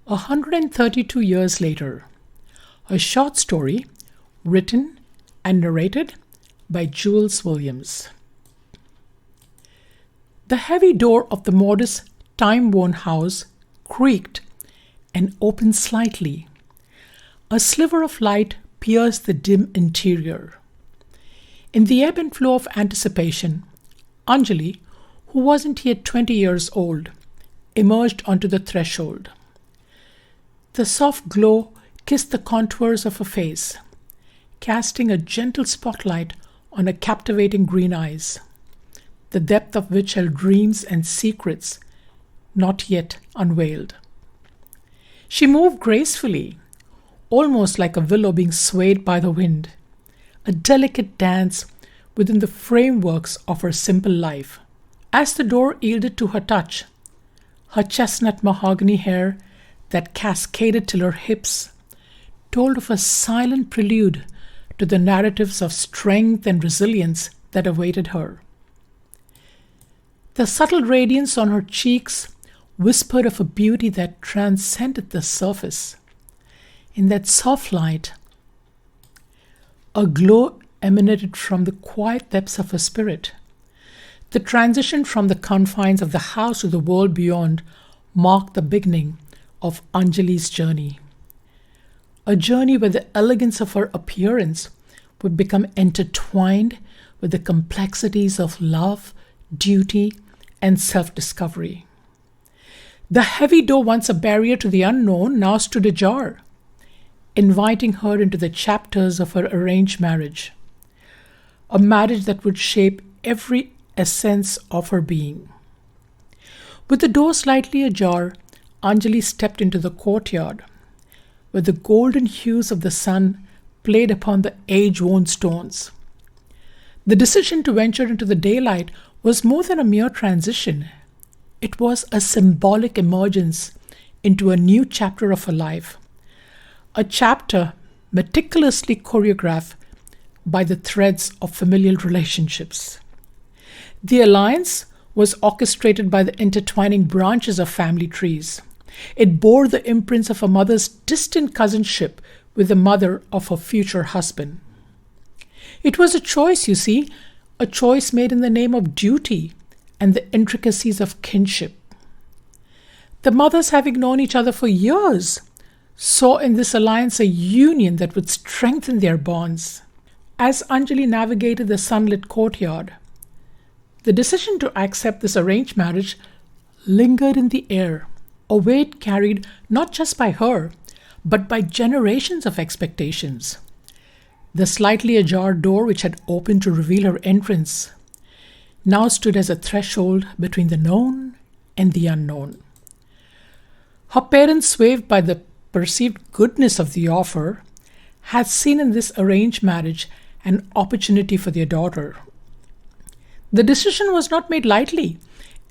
132 years later, a short story written and narrated by Jules Williams. The heavy door of the modest, time-worn house creaked and opened slightly. A sliver of light pierced the dim interior. In the ebb and flow of anticipation, Anjali, who wasn't yet 20 years old, emerged onto the threshold. The soft glow kissed the contours of her face, casting a gentle spotlight on her captivating green eyes, the depth of which held dreams and secrets not yet unveiled. She moved gracefully, almost like a willow being swayed by the wind, a delicate dance within the frameworks of her simple life. As the door yielded to her touch, her chestnut mahogany hair that cascaded till her hips told of a silent prelude to the narratives of strength and resilience that awaited her. The subtle radiance on her cheeks whispered of a beauty that transcended the surface. In that soft light, a glow emanated from the quiet depths of her spirit. The transition from the confines of the house to the world beyond marked the beginning of Anjali's journey. A journey where the elegance of her appearance would become intertwined with the complexities of love, duty, and self-discovery. The heavy door, once a barrier to the unknown, now stood ajar, inviting her into the chapters of her arranged marriage, a marriage that would shape every essence of her being. With the door slightly ajar, Anjali stepped into the courtyard, where the golden hues of the sun played upon the age-worn stones. The decision to venture into the daylight was more than a mere transition. It was a symbolic emergence into a new chapter of her life, a chapter meticulously choreographed by the threads of familial relationships. The alliance was orchestrated by the intertwining branches of family trees. It bore the imprints of a mother's distant cousinship with the mother of her future husband. It was a choice, you see, a choice made in the name of duty and the intricacies of kinship. The mothers, having known each other for years, saw in this alliance a union that would strengthen their bonds. As Anjali navigated the sunlit courtyard, the decision to accept this arranged marriage lingered in the air, a weight carried not just by her, but by generations of expectations. The slightly ajar door, which had opened to reveal her entrance, now stood as a threshold between the known and the unknown. Her parents, swayed by the perceived goodness of the offer, had seen in this arranged marriage an opportunity for their daughter. The decision was not made lightly.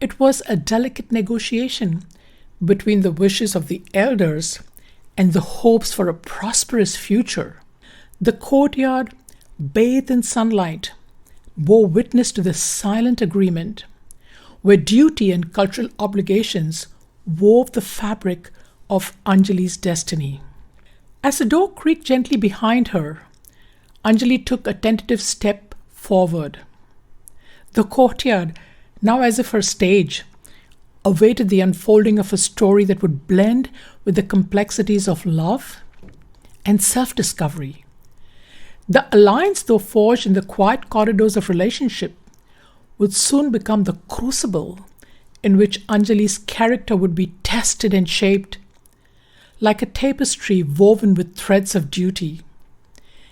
It was a delicate negotiation between the wishes of the elders and the hopes for a prosperous future. The courtyard, bathed in sunlight, bore witness to this silent agreement, where duty and cultural obligations wove the fabric of Anjali's destiny. As the door creaked gently behind her, Anjali took a tentative step forward. The courtyard, now as if her stage, awaited the unfolding of a story that would blend with the complexities of love and self-discovery. The alliance, though forged in the quiet corridors of relationship, would soon become the crucible in which Anjali's character would be tested and shaped, like a tapestry woven with threads of duty,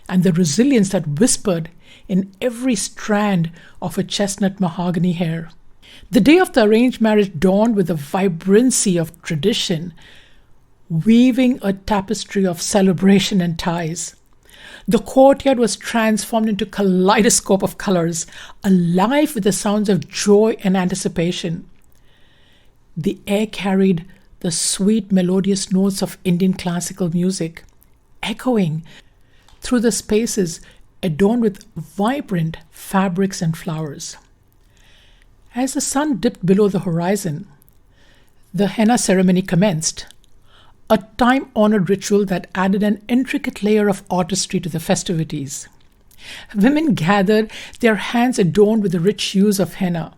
and the resilience that whispered in every strand of her chestnut mahogany hair. The day of the arranged marriage dawned with the vibrancy of tradition, weaving a tapestry of celebration and ties. The courtyard was transformed into a kaleidoscope of colors, alive with the sounds of joy and anticipation. The air carried the sweet melodious notes of Indian classical music, echoing through the spaces adorned with vibrant fabrics and flowers. As the sun dipped below the horizon, the henna ceremony commenced, a time-honored ritual that added an intricate layer of artistry to the festivities. Women gathered, their hands adorned with the rich hues of henna,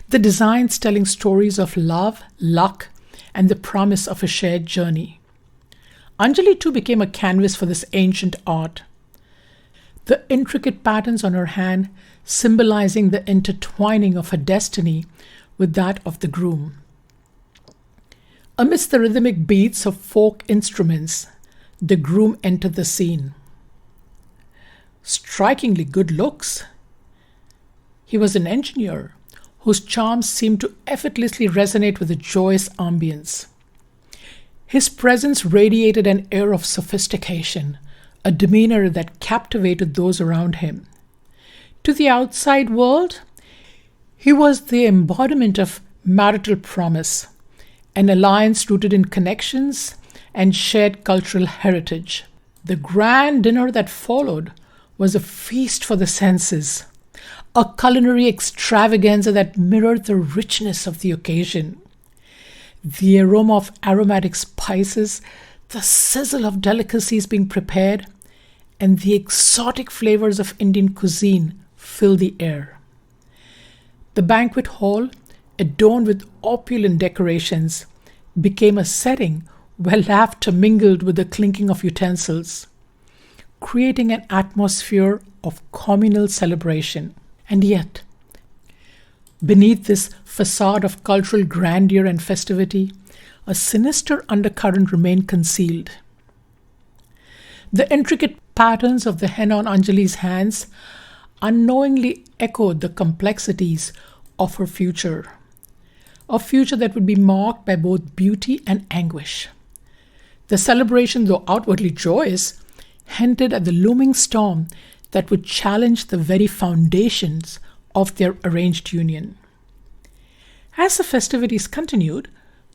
the designs telling stories of love, luck, and the promise of a shared journey. Anjali too became a canvas for this ancient art. The intricate patterns on her hand symbolizing the intertwining of her destiny with that of the groom. Amidst the rhythmic beats of folk instruments, the groom entered the scene. Strikingly good looks. He was an engineer whose charms seemed to effortlessly resonate with the joyous ambience. His presence radiated an air of sophistication, a demeanor that captivated those around him. To the outside world, he was the embodiment of marital promise, an alliance rooted in connections and shared cultural heritage. The grand dinner that followed was a feast for the senses, a culinary extravaganza that mirrored the richness of the occasion. The aroma of aromatic spices, the sizzle of delicacies being prepared, and the exotic flavors of Indian cuisine filled the air. The banquet hall, adorned with opulent decorations, became a setting where laughter mingled with the clinking of utensils, creating an atmosphere of communal celebration. And yet, beneath this facade of cultural grandeur and festivity, a sinister undercurrent remained concealed. The intricate patterns of the henna on Anjali's hands unknowingly echoed the complexities of her future, a future that would be marked by both beauty and anguish. The celebration, though outwardly joyous, hinted at the looming storm that would challenge the very foundations of their arranged union. As the festivities continued,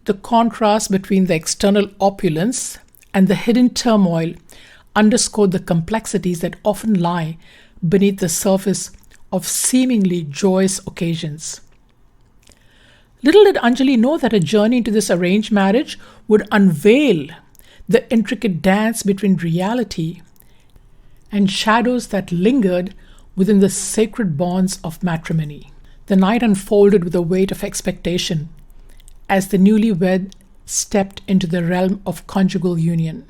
the contrast between the external opulence and the hidden turmoil underscored the complexities that often lie beneath the surface of seemingly joyous occasions. Little did Anjali know that a journey into this arranged marriage would unveil the intricate dance between reality and shadows that lingered within the sacred bonds of matrimony. The night unfolded with a weight of expectation as the newlywed stepped into the realm of conjugal union.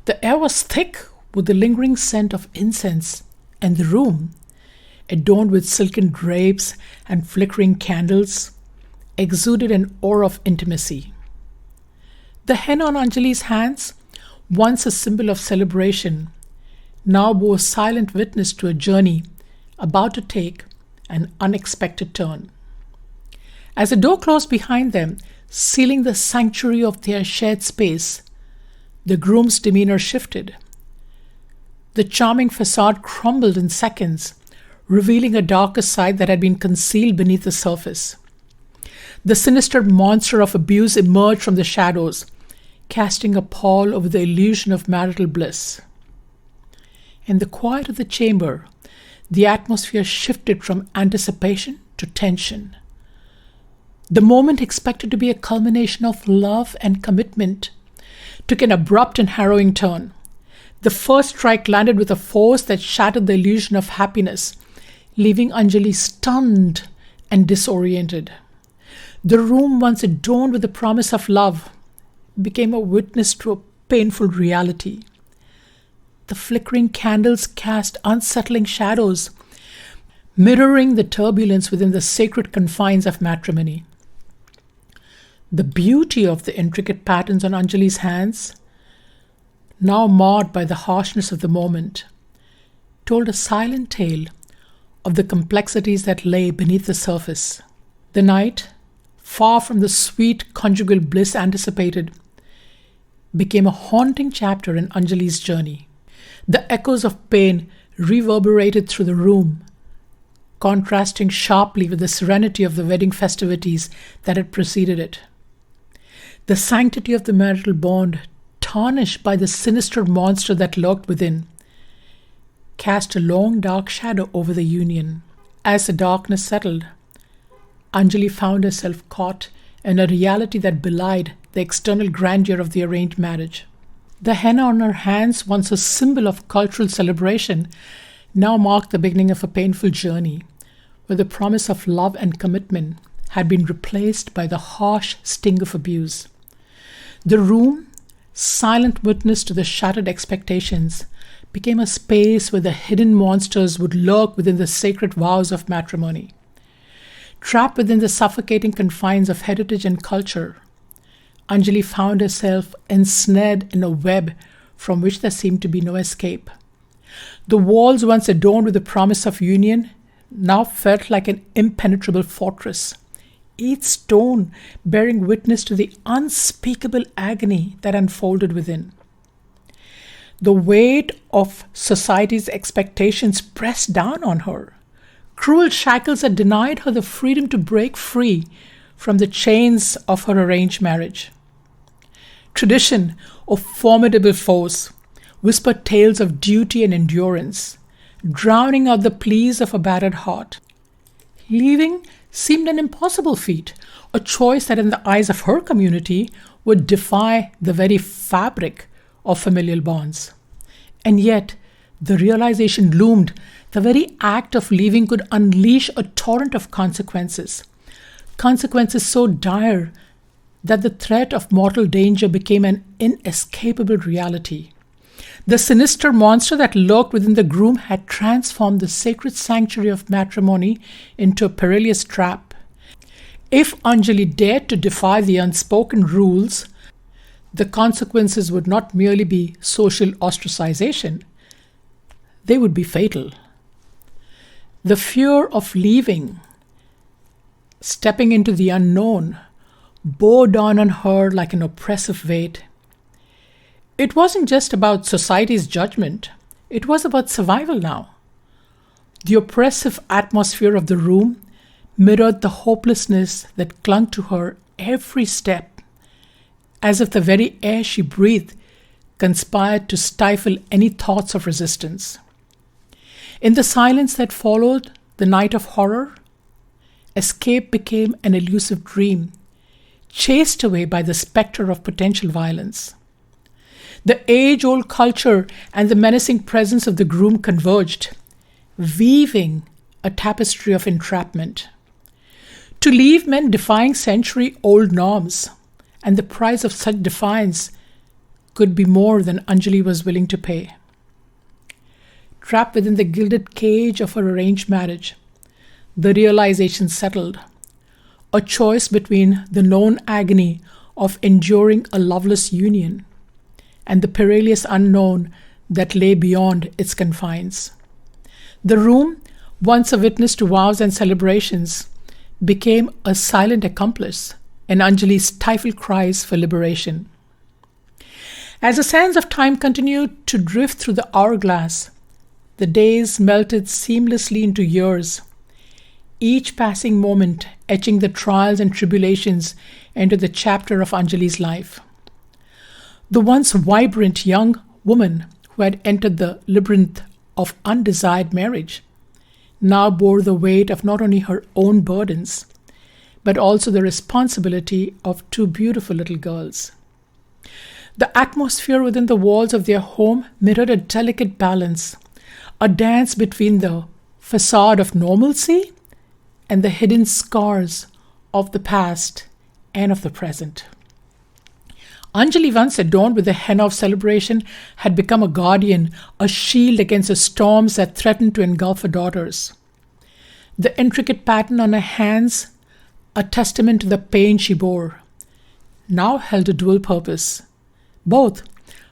The air was thick with the lingering scent of incense, and the room, adorned with silken drapes and flickering candles, exuded an aura of intimacy. The henna on Anjali's hands, once a symbol of celebration, now bore silent witness to a journey about to take an unexpected turn. As the door closed behind them, sealing the sanctuary of their shared space, the groom's demeanor shifted. The charming facade crumbled in seconds, revealing a darker side that had been concealed beneath the surface. The sinister monster of abuse emerged from the shadows, casting a pall over the illusion of marital bliss. In the quiet of the chamber, the atmosphere shifted from anticipation to tension. The moment expected to be a culmination of love and commitment took an abrupt and harrowing turn. The first strike landed with a force that shattered the illusion of happiness, leaving Anjali stunned and disoriented. The room, once adorned with the promise of love, became a witness to a painful reality. The flickering candles cast unsettling shadows, mirroring the turbulence within the sacred confines of matrimony. The beauty of the intricate patterns on Anjali's hands, now marred by the harshness of the moment, told a silent tale of the complexities that lay beneath the surface. The night, far from the sweet conjugal bliss anticipated, became a haunting chapter in Anjali's journey. The echoes of pain reverberated through the room, contrasting sharply with the serenity of the wedding festivities that had preceded it. The sanctity of the marital bond, tarnished by the sinister monster that lurked within, cast a long dark shadow over the union. As the darkness settled, Anjali found herself caught in a reality that belied the external grandeur of the arranged marriage. The henna on her hands, once a symbol of cultural celebration, now marked the beginning of a painful journey, where the promise of love and commitment had been replaced by the harsh sting of abuse. The room, silent witness to the shattered expectations, became a space where the hidden monsters would lurk within the sacred vows of matrimony. Trapped within the suffocating confines of heritage and culture, Anjali found herself ensnared in a web from which there seemed to be no escape. The walls, once adorned with the promise of union, now felt like an impenetrable fortress, each stone bearing witness to the unspeakable agony that unfolded within. The weight of society's expectations pressed down on her. Cruel shackles had denied her the freedom to break free from the chains of her arranged marriage. Tradition, a formidable force, whispered tales of duty and endurance, drowning out the pleas of a battered heart. Leaving seemed an impossible feat, a choice that in the eyes of her community would defy the very fabric of familial bonds. And yet, the realization loomed: the very act of leaving could unleash a torrent of consequences. Consequences so dire that the threat of mortal danger became an inescapable reality. The sinister monster that lurked within the groom had transformed the sacred sanctuary of matrimony into a perilous trap. If Anjali dared to defy the unspoken rules, the consequences would not merely be social ostracization, they would be fatal. The fear of leaving, stepping into the unknown, bore down on her like an oppressive weight. It wasn't just about society's judgment, it was about survival now. The oppressive atmosphere of the room mirrored the hopelessness that clung to her every step, as if the very air she breathed conspired to stifle any thoughts of resistance. In the silence that followed the night of horror, escape became an elusive dream, chased away by the specter of potential violence. The age-old culture and the menacing presence of the groom converged, weaving a tapestry of entrapment. To leave meant defying century-old norms, and the price of such defiance could be more than Anjali was willing to pay. Trapped within the gilded cage of her arranged marriage, the realization settled: a choice between the known agony of enduring a loveless union and the perilous unknown that lay beyond its confines. The room, once a witness to vows and celebrations, became a silent accomplice in Anjali's stifled cries for liberation. As the sands of time continued to drift through the hourglass, the days melted seamlessly into years, each passing moment etching the trials and tribulations into the chapter of Anjali's life. The once vibrant young woman who had entered the labyrinth of undesired marriage now bore the weight of not only her own burdens, but also the responsibility of two beautiful little girls. The atmosphere within the walls of their home mirrored a delicate balance, a dance between the facade of normalcy and the hidden scars of the past and of the present. Anjali, once adorned with the henna of celebration, had become a guardian, a shield against the storms that threatened to engulf her daughters. The intricate pattern on her hands, a testament to the pain she bore, now held a dual purpose, both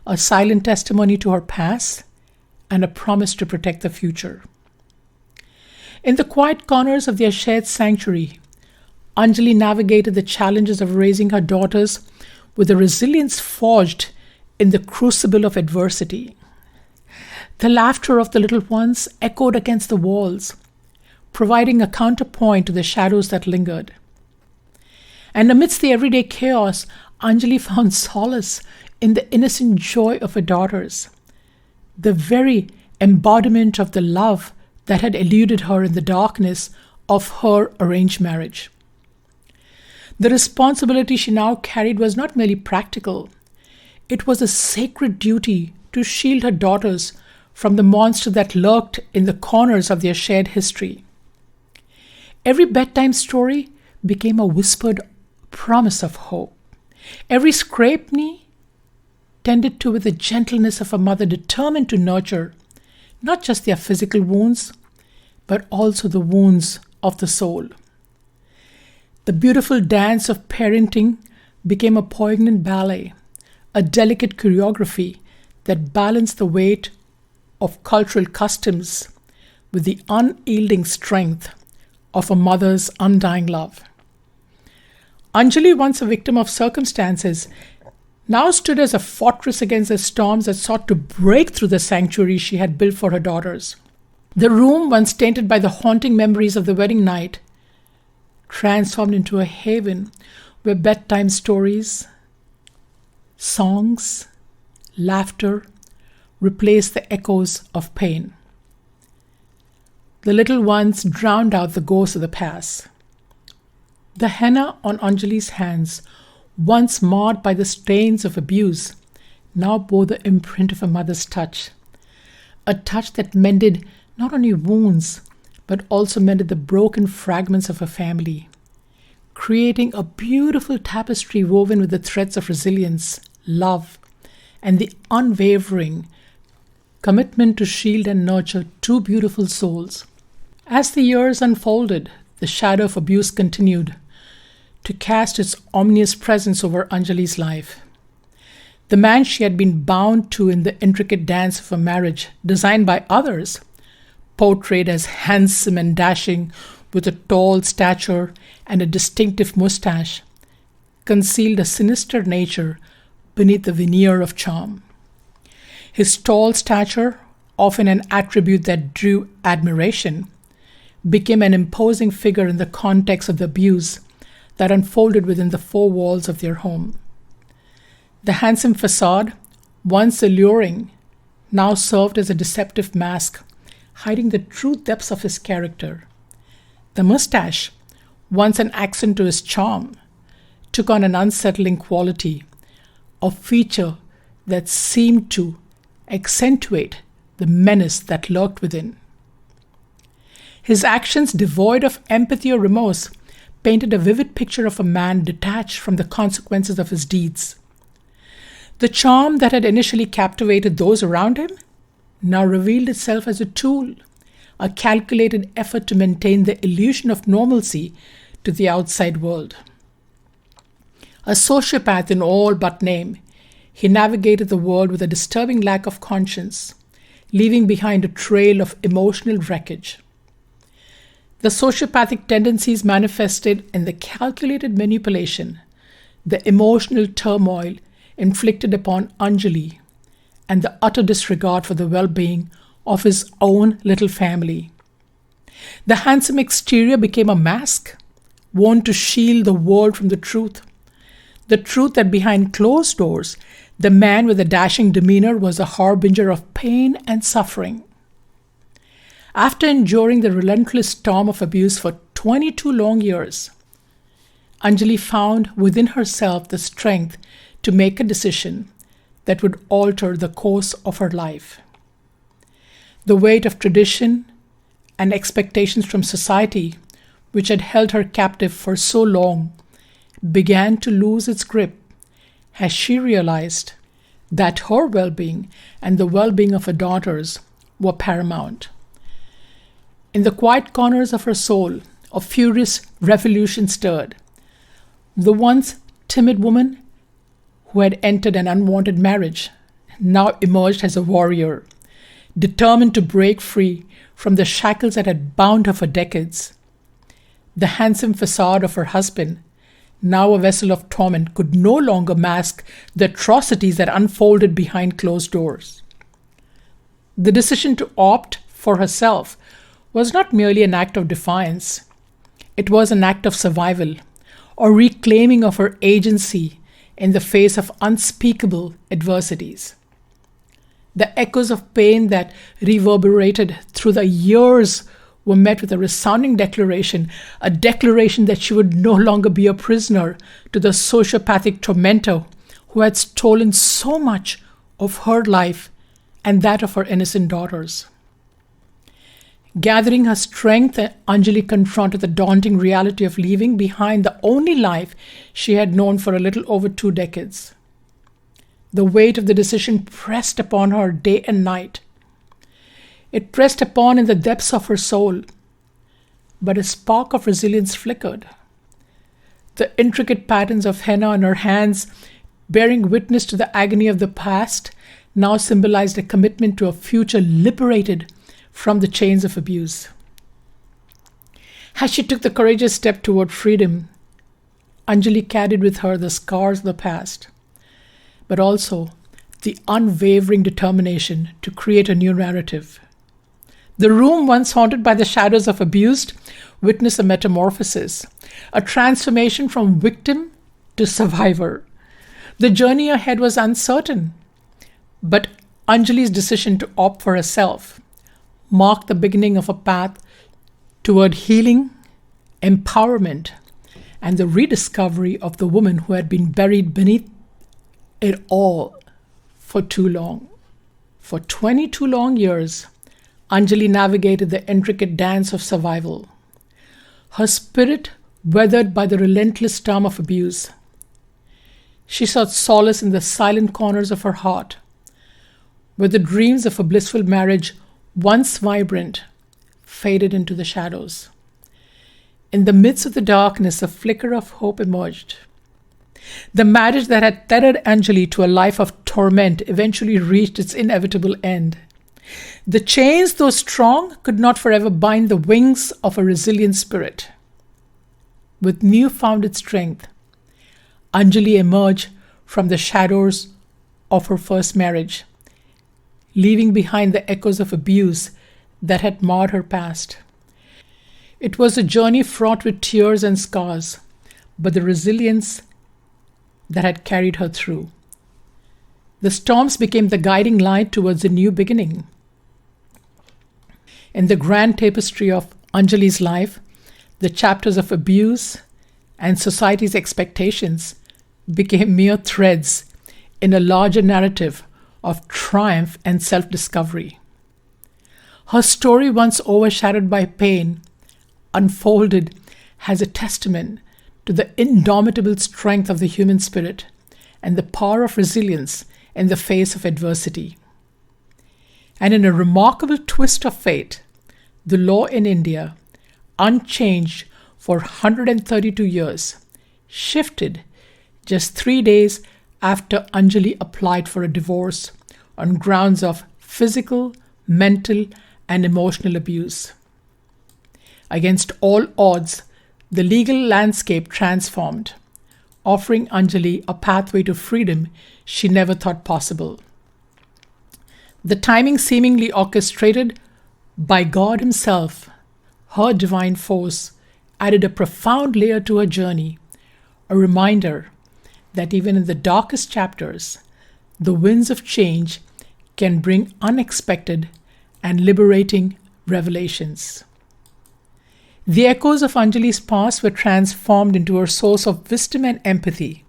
a silent testimony to her past and a promise to protect the future. In the quiet corners of their shared sanctuary, Anjali navigated the challenges of raising her daughters with a resilience forged in the crucible of adversity. The laughter of the little ones echoed against the walls, providing a counterpoint to the shadows that lingered. And amidst the everyday chaos, Anjali found solace in the innocent joy of her daughters, the very embodiment of the love that had eluded her in the darkness of her arranged marriage. The responsibility she now carried was not merely practical, it was a sacred duty to shield her daughters from the monster that lurked in the corners of their shared history. Every bedtime story became a whispered promise of hope. Every scraped knee tended to with the gentleness of a mother determined to nurture not just their physical wounds, but also the wounds of the soul. The beautiful dance of parenting became a poignant ballet, a delicate choreography that balanced the weight of cultural customs with the unyielding strength of a mother's undying love. Anjali, once a victim of circumstances, now stood as a fortress against the storms that sought to break through the sanctuary she had built for her daughters. The room, once tainted by the haunting memories of the wedding night, transformed into a haven where bedtime stories, songs, laughter replaced the echoes of pain. The little ones drowned out the ghosts of the past. The henna on Anjali's hands, once marred by the stains of abuse, now bore the imprint of a mother's touch. A touch that mended not only wounds, but also mended the broken fragments of a family, creating a beautiful tapestry woven with the threads of resilience, love, and the unwavering commitment to shield and nurture two beautiful souls. As the years unfolded, the shadow of abuse continued to cast its ominous presence over Anjali's life. The man she had been bound to in the intricate dance of a marriage designed by others, portrayed as handsome and dashing with a tall stature and a distinctive mustache, concealed a sinister nature beneath the veneer of charm. His tall stature, often an attribute that drew admiration, became an imposing figure in the context of the abuse that unfolded within the four walls of their home. The handsome facade, once alluring, now served as a deceptive mask, hiding the true depths of his character. The mustache, once an accent to his charm, took on an unsettling quality, a feature that seemed to accentuate the menace that lurked within. His actions, devoid of empathy or remorse, painted a vivid picture of a man detached from the consequences of his deeds. The charm that had initially captivated those around him now revealed itself as a tool, a calculated effort to maintain the illusion of normalcy to the outside world. A sociopath in all but name, he navigated the world with a disturbing lack of conscience, leaving behind a trail of emotional wreckage. The sociopathic tendencies manifested in the calculated manipulation, the emotional turmoil inflicted upon Anjali, and the utter disregard for the well-being of his own little family. The handsome exterior became a mask, worn to shield the world from the truth that behind closed doors, the man with a dashing demeanor was a harbinger of pain and suffering. After enduring the relentless storm of abuse for 22 long years, Anjali found within herself the strength to make a decision that would alter the course of her life. The weight of tradition and expectations from society, which had held her captive for so long, began to lose its grip as she realized that her well-being and the well-being of her daughters were paramount. In the quiet corners of her soul, a furious revolution stirred. The once timid woman who had entered an unwanted marriage now emerged as a warrior, determined to break free from the shackles that had bound her for decades. The handsome facade of her husband, now a vessel of torment, could no longer mask the atrocities that unfolded behind closed doors. The decision to opt for herself was not merely an act of defiance. It was an act of survival, or reclaiming of her agency in the face of unspeakable adversities. The echoes of pain that reverberated through the years were met with a resounding declaration, a declaration that she would no longer be a prisoner to the sociopathic tormentor who had stolen so much of her life and that of her innocent daughters. Gathering her strength, Anjali confronted the daunting reality of leaving behind the only life she had known for a little over 2 decades. The weight of the decision pressed upon her day and night. It pressed upon in the depths of her soul, but a spark of resilience flickered. The intricate patterns of henna on her hands, bearing witness to the agony of the past, now symbolized a commitment to a future liberated from the chains of abuse. As she took the courageous step toward freedom, Anjali carried with her the scars of the past, but also the unwavering determination to create a new narrative. The room once haunted by the shadows of abuse witnessed a metamorphosis, a transformation from victim to survivor. The journey ahead was uncertain, but Anjali's decision to opt for herself marked the beginning of a path toward healing, empowerment, and the rediscovery of the woman who had been buried beneath it all for too long. For 22 long years, Anjali navigated the intricate dance of survival. Her spirit weathered by the relentless storm of abuse. She sought solace in the silent corners of her heart, where the dreams of a blissful marriage, once vibrant, faded into the shadows. In the midst of the darkness, a flicker of hope emerged. The marriage that had tethered Anjali to a life of torment eventually reached its inevitable end. The chains, though strong, could not forever bind the wings of a resilient spirit. With new-founded strength, Anjali emerged from the shadows of her first marriage, leaving behind the echoes of abuse that had marred her past. It was a journey fraught with tears and scars, but the resilience that had carried her through. The storms became the guiding light towards a new beginning. In the grand tapestry of Anjali's life, the chapters of abuse and society's expectations became mere threads in a larger narrative of triumph and self-discovery. Her story, once overshadowed by pain, unfolded as a testament to the indomitable strength of the human spirit and the power of resilience in the face of adversity. And in a remarkable twist of fate, the law in India, unchanged for 132 years, shifted just 3 days after Anjali applied for a divorce on grounds of physical, mental, and emotional abuse. Against all odds, the legal landscape transformed, offering Anjali a pathway to freedom she never thought possible. The timing seemingly orchestrated by God Himself, her divine force, added a profound layer to her journey, a reminder that even in the darkest chapters, the winds of change can bring unexpected and liberating revelations. The echoes of Anjali's past were transformed into a source of wisdom and empathy.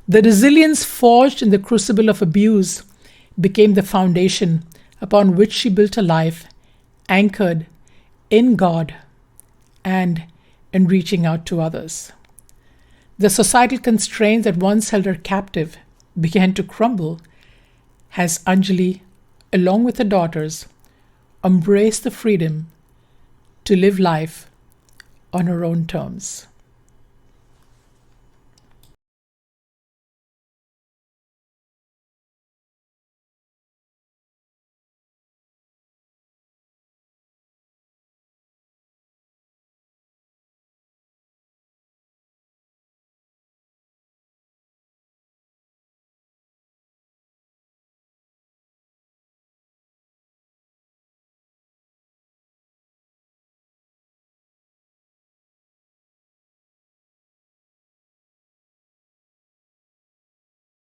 The resilience forged in the crucible of abuse became the foundation upon which she built a life anchored in God and in reaching out to others. The societal constraints that once held her captive began to crumble as Anjali, along with her daughters, embraced the freedom to live life on her own terms.